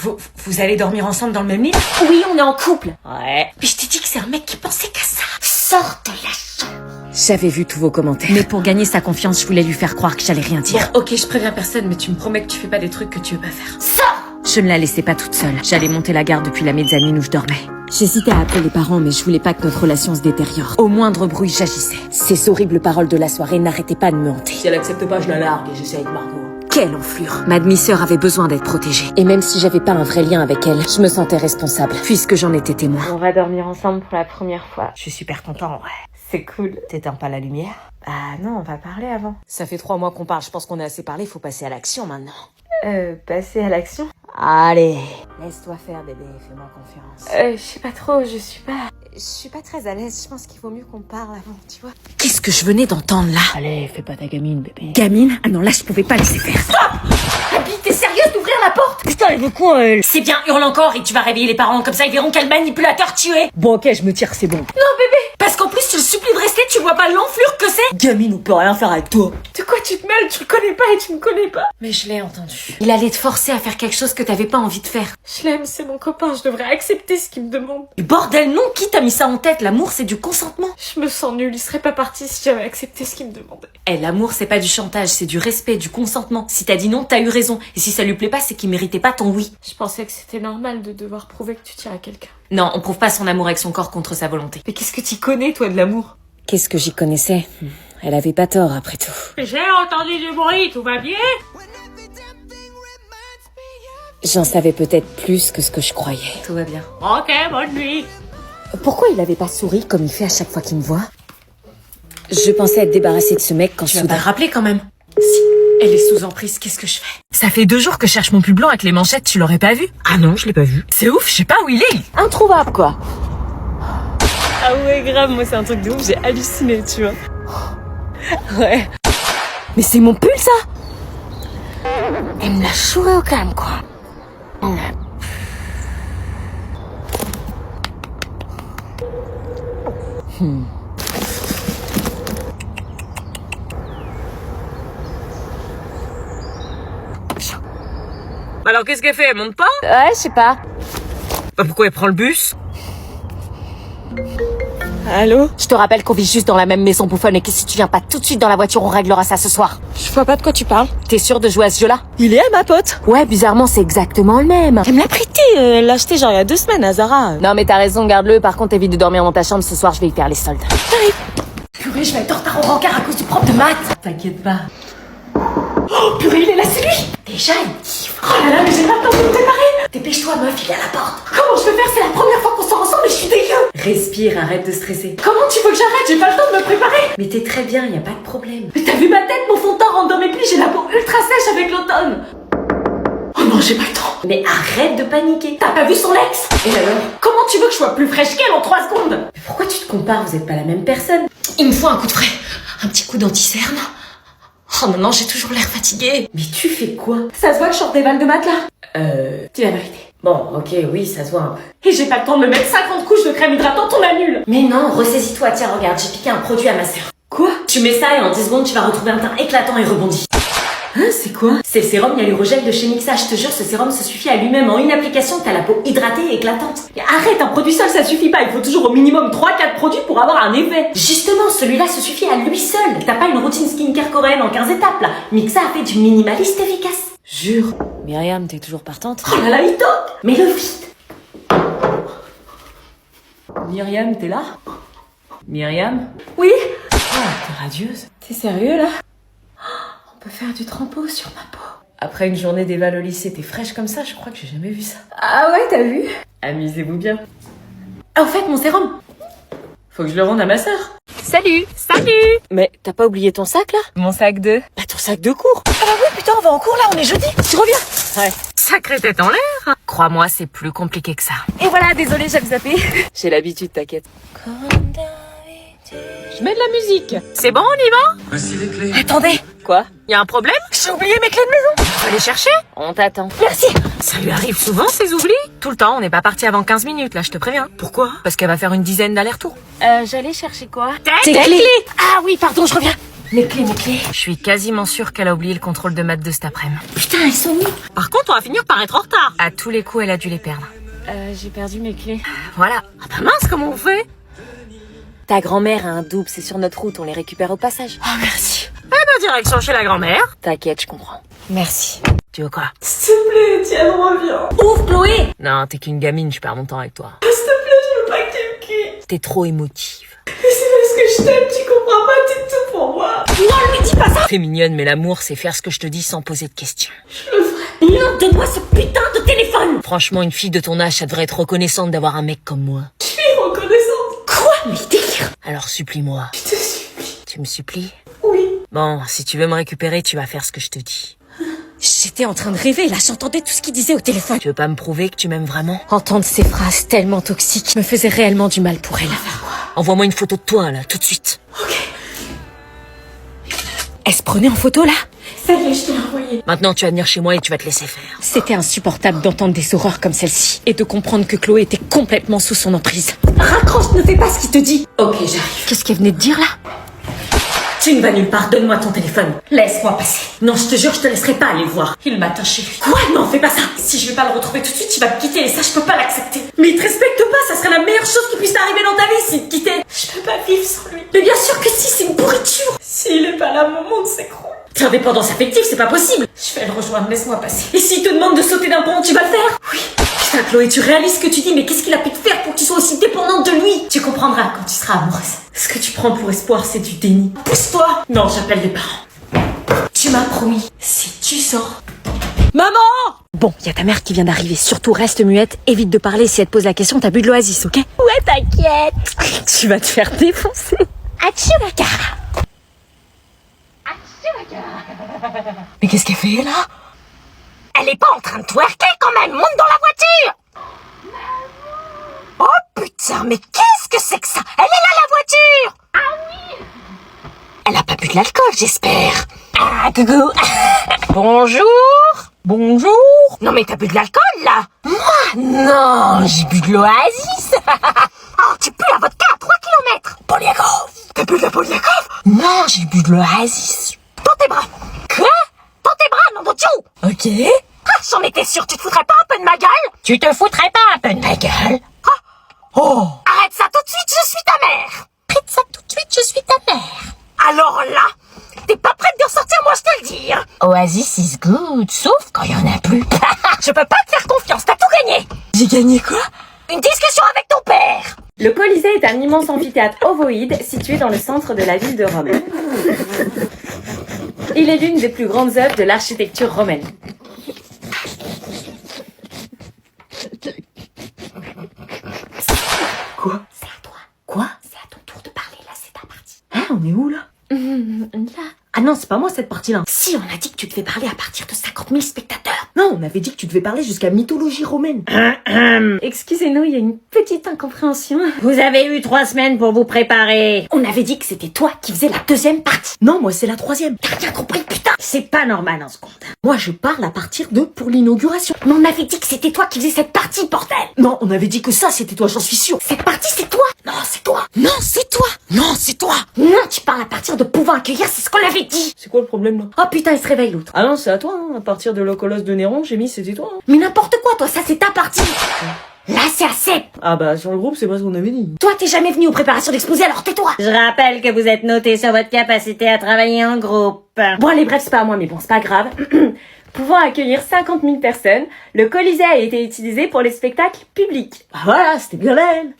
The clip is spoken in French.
Vous allez dormir ensemble dans le même lit? Oui, on est en couple. Ouais. Mais je t'ai dit que c'est un mec qui pensait qu'à ça. Sors de la chambre. J'avais vu tous vos commentaires. Mais pour gagner sa confiance, je voulais lui faire croire que j'allais rien dire. Bon, ok, je préviens personne, mais tu me promets que tu fais pas des trucs que tu veux pas faire. Sors! Je ne la laissais pas toute seule. J'allais monter la garde depuis la mezzanine où je dormais. J'hésitais à appeler les parents, mais je voulais pas que notre relation se détériore. Au moindre bruit, j'agissais. Ces horribles paroles de la soirée n'arrêtaient pas de me hanter. Si elle accepte pas, je la largue et j'essaie avec Margot. Quelle enflure! Ma demi-sœur avait besoin d'être protégée. Et même si j'avais pas un vrai lien avec elle, je me sentais responsable, puisque j'en étais témoin. On va dormir ensemble pour la première fois. Je suis super content, ouais. C'est cool. T'éteins pas la lumière? Ah non, on va parler avant. Ça fait 3 mois qu'on parle, je pense qu'on a assez parlé, faut passer à l'action maintenant. Passer à l'action? Allez, laisse-toi faire bébé, fais-moi confiance. Je sais pas trop, je suis pas très à l'aise, je pense qu'il vaut mieux qu'on parle avant, tu vois. Qu'est-ce que je venais d'entendre là? Allez, fais pas ta gamine, bébé. Gamine? Ah non, là je pouvais pas laisser faire. Stop! Abby, t'es sérieuse d'ouvrir la porte? Putain, elle veut quoi, elle? C'est bien, hurle encore et tu vas réveiller les parents, comme ça ils verront quel manipulateur tu es. Bon, ok, je me tire, c'est bon. Non bébé! Parce qu'en plus tu le supplies de rester, tu vois pas l'enflure que c'est? Gamine, on peut rien faire avec toi. De quoi tu te mêles? Tu le connais pas et tu me connais pas. Mais je l'ai entendu. Il allait te forcer à faire quelque chose que t'avais pas envie de faire. Je l'aime, c'est mon copain, je devrais accepter ce qu'il me demande. Et bordel non, qui t'a mis ça en tête? L'amour c'est du consentement. Je me sens nulle, il serait pas parti si j'avais accepté ce qu'il me demandait. L'amour c'est pas du chantage, c'est du respect, du consentement. Si t'as dit non, t'as eu raison. Et si ça lui plaît pas, c'est qu'il méritait pas ton oui. Je pensais que c'était normal de devoir prouver que tu tiens à quelqu'un. Non, on prouve pas son amour avec son corps contre sa volonté. Mais qu'est-ce que t'y connais, toi, de l'amour? Qu'est-ce que j'y connaissais? Elle avait pas tort, après tout. J'ai entendu du bruit, tout va bien? J'en savais peut-être plus que ce que je croyais. Tout va bien. Ok, bonne nuit. Pourquoi il avait pas souri comme il fait à chaque fois qu'il me voit? Je pensais être débarrassée de ce mec quand Tu vas pas soudain... le rappeler quand même? Si, elle est sous emprise, qu'est-ce que je fais? Ça fait 2 jours que je cherche mon pull blanc avec les manchettes, tu l'aurais pas vu? Ah non, je l'ai pas vu. C'est ouf, je sais pas où il est. Introuvable, quoi. Ah ouais, grave, moi c'est un truc de ouf, j'ai halluciné, tu vois. Ouais. Mais c'est mon pull, ça! Elle me l'a chouré au calme, quoi. Alors qu'est-ce qu'elle fait? Elle monte pas? Ouais, je sais pas. Bah pourquoi elle prend le bus? Allô? Je te rappelle qu'on vit juste dans la même maison bouffonne et que si tu viens pas tout de suite dans la voiture, on réglera ça ce soir. Je vois pas de quoi tu parles. T'es sûre de jouer à ce jeu-là? Il est à ma pote. Ouais, bizarrement, c'est exactement le même. Elle me l'a prêté, elle l'a acheté genre il y a 2 semaines à Zara. Non, mais t'as raison, garde-le. Par contre, évite de dormir dans ta chambre ce soir, je vais y faire les soldes. Purée, je vais être en retard au rencard à cause du prof de maths. T'inquiète pas. Oh, purée, il est là, c'est lui. Déjà, il kiffe. Oh là là, mais j'ai pas le temps de me préparer. Dépêche-toi, meuf, il est à la porte. Comment je vais faire? C'est la première fois qu'on sort ensemble et je suis dégueu. Respire, arrête de stresser. Comment tu veux que j'arrête? J'ai pas le temps de me préparer. Mais t'es très bien, y a pas de problème. Mais t'as vu ma tête? Mon fond de teint rentre dans mes plis, j'ai la peau ultra sèche avec l'automne. Oh non, j'ai pas le temps. Mais arrête de paniquer. T'as pas vu son ex? Et alors? Comment tu veux que je sois plus fraîche qu'elle en 3 secondes? Mais pourquoi tu te compares? Vous êtes pas la même personne. Il me faut un coup de frais. Un petit coup d'anti-cerne. Oh non, non, j'ai toujours l'air fatiguée. Mais tu fais quoi? Ça se voit que je sors des balles de matelas? Dis la vérité. Bon, ok, oui, ça se voit un peu. Et j'ai pas le temps de me mettre 50 couches de crème hydratante, on annule. Mais non, ressaisis-toi, tiens, regarde, j'ai piqué un produit à ma sœur. Quoi? Tu mets ça et en 10 secondes, tu vas retrouver un teint éclatant et rebondi. Hein, c'est quoi? C'est le sérum hyalurogel de chez Mixa, je te jure, ce sérum se suffit à lui-même. En une application, t'as la peau hydratée et éclatante. Mais arrête, un produit seul ça suffit pas, il faut toujours au minimum 3-4 produits pour avoir un effet. Justement, celui-là se suffit à lui seul. T'as pas une routine skincare coréenne en 15 étapes, là. Mixa a fait du minimaliste efficace. Jure. Myriam, t'es toujours partante? Oh là là, il toque. Mais le vite. Myriam, t'es là? Myriam? Oui? Oh, t'es radieuse. T'es sérieux, là? On peut faire du trempeau sur ma peau. Après une journée d'éval au lycée, t'es fraîche comme ça, je crois que j'ai jamais vu ça. Ah ouais, t'as vu? Amusez-vous bien. Ah, au fait, mon sérum. Faut que je le rende à ma sœur. Salut. Mais t'as pas oublié ton sac, là? Mon sac de... Bah ton sac de cours. Ah bah oui, putain, on va en cours, là, on est jeudi. Tu reviens? Ouais. Sacrée tête en l'air. Crois-moi, c'est plus compliqué que ça. Et voilà, désolée, j'avais zappé. J'ai l'habitude, t'inquiète. Je mets de la musique. C'est bon, on y va? Voici les clés. Attendez. Quoi? Y a un problème? J'ai oublié mes clés de maison. Faut les chercher? On t'attend. Merci. Ça lui arrive souvent, ces oublis? Tout le temps, on n'est pas parti avant 15 minutes, là, je te préviens. Pourquoi? Parce qu'elle va faire une dizaine d'allers-retours. J'allais chercher quoi? Tes clés. Ah oui, pardon, je reviens. Mes clés. Je suis quasiment sûre qu'elle a oublié le contrôle de maths de cet après-midi. Putain, elles sont où? Par contre, on va finir par être en retard. À tous les coups, elle a dû les perdre. J'ai perdu mes clés. Voilà. Ah bah mince, comment on fait? Ta grand-mère a un double, c'est sur notre route, on les récupère au passage. Oh, merci. Eh ben, direction chez la grand-mère. T'inquiète, je comprends. Merci. Tu veux quoi? S'il te plaît, Étienne, reviens. Ouvre, Chloé! Non, t'es qu'une gamine, je perds mon temps avec toi. S'il te plaît, je veux pas que tu me quittes. T'es trop émotive. Mais c'est parce que je t'aime, tu comprends pas, t'es tout pour moi. Non, lui dis pas ça! T'es mignonne, mais l'amour, c'est faire ce que je te dis sans poser de questions. Je le ferai. Non, donne-moi ce putain de téléphone! Franchement, une fille de ton âge, ça devrait être reconnaissante d'avoir un mec comme moi. Je suis reconnaissante. Quoi? Mais délire! Alors supplie-moi. Je te supplie. Tu me supplies? Oui. Bon, si tu veux me récupérer, tu vas faire ce que je te dis. J'étais en train de rêver, là, j'entendais tout ce qu'il disait au téléphone. Tu veux pas me prouver que tu m'aimes vraiment? Entendre ces phrases tellement toxiques me faisait réellement du mal pour elle. Envoie-moi une photo de toi, là, tout de suite. Ok. Elle se prenait en photo, là? Ça y est, je te l'ai envoyé. Maintenant, tu vas venir chez moi et tu vas te laisser faire. C'était insupportable d'entendre des horreurs comme celle-ci et de comprendre que Chloé était complètement sous son emprise. Raccroche, ne fais pas ce qu'il te dit. Ok, j'arrive. Qu'est-ce qu'elle venait de dire, là? Tu ne vas nulle part, donne-moi ton téléphone. Laisse-moi passer. Non, je te jure, je te laisserai pas aller le voir. Il m'attend chez lui. Quoi? Non, fais pas ça. Si je vais pas le retrouver tout de suite, il va me quitter et ça, je peux pas l'accepter. Mais il te respecte pas, ça serait la meilleure chose qui puisse t'arriver dans ta vie s'il te quittait. Je peux pas vivre sans lui. Mais bien sûr que si, c'est une pourriture. S'il est pas là, mon monde s'écroule. Faire dépendance affective, c'est pas possible. Je vais le rejoindre, laisse-moi passer. Et s'il te demande de sauter d'un pont, tu vas le faire? Oui. Putain, Chloé, tu réalises ce que tu dis, mais qu'est-ce qu'il a pu te faire pour que tu sois aussi dépendante de lui? Tu comprendras quand tu seras amoureuse. Ce que tu prends pour espoir, c'est du déni. Pousse-toi! Non, j'appelle les parents. Tu m'as promis, si tu sors... Maman! Bon, y a ta mère qui vient d'arriver. Surtout, reste muette, évite de parler. Si elle te pose la question, t'as bu de l'oasis, ok? Ouais, t'inquiète. Tu vas te faire défoncer. Achouaka! Mais qu'est-ce qu'elle fait, là? Elle est pas en train de twerker quand même! Monte dans la voiture! Oh putain, mais qu'est-ce que c'est que ça? Elle est là, la voiture! Ah oui! Elle a pas bu de l'alcool, j'espère. Ah, coucou! Bonjour! Bonjour! Non mais t'as bu de l'alcool, là? Moi? Non, j'ai bu de l'oasis! Oh, tu pues la vodka à 3 km! Poliakov! T'as bu de la Poliakov? Non, j'ai bu de l'oasis. Dans tes bras! Quoi? Dans tes bras, nom de Dieu! Ok. Ah, j'en étais sûre, tu te foutrais pas un peu de ma gueule? Tu te foutrais pas un peu de ma gueule? Ah. Oh! Arrête ça tout de suite, je suis ta mère! Arrête ça tout de suite, je suis ta mère! Alors là, t'es pas prête de ressortir, moi je te le dis! Oasis is good, sauf quand y en a plus. Je peux pas te faire confiance, t'as tout gagné! J'ai gagné quoi? Une discussion avec ton père! Le Colisée est un immense amphithéâtre ovoïde situé dans le centre de la ville de Rome. Il est l'une des plus grandes œuvres de l'architecture romaine. Quoi? C'est à toi. Quoi? C'est à ton tour de parler, là, c'est ta partie. Hein, on est où, là? Là. Ah non, c'est pas moi cette partie-là. Si, on a dit que tu devais parler à partir de 50 000 spectateurs. Non, on avait dit que tu devais parler jusqu'à mythologie romaine. Excusez-nous, il y a une petite incompréhension. Vous avez eu 3 semaines pour vous préparer. On avait dit que c'était toi qui faisais la deuxième partie. Non, moi c'est la troisième. T'as rien compris, putain. C'est pas normal en seconde. Moi je parle à partir de pour l'inauguration. Mais on avait dit que c'était toi qui faisais cette partie, bordel. Non, on avait dit que ça c'était toi, j'en suis sûr. Cette partie, c'est toi. Non, c'est toi. Non, c'est toi. Non, c'est toi. Non, tu parles à partir de pouvoir accueillir, c'est ce qu'on avait dit. C'est quoi le problème là? Oh putain, il se réveille l'autre. Ah non, c'est à toi, hein. À partir de l'Ocolos de Néron, j'ai mis c'était toi. Hein. Mais n'importe quoi, toi, ça c'est ta partie. Là, c'est assez. Ah bah sur le groupe, c'est pas ce qu'on avait dit. Toi, t'es jamais venu aux préparations d'exposé, alors tais-toi. Je rappelle que vous êtes noté sur votre capacité à travailler en groupe. Bon, allez, bref, c'est pas à moi, mais bon, c'est pas grave. Pouvant accueillir 50 000 personnes, le Colisée a été utilisé pour les spectacles publics. Ah voilà, c'était bien elle.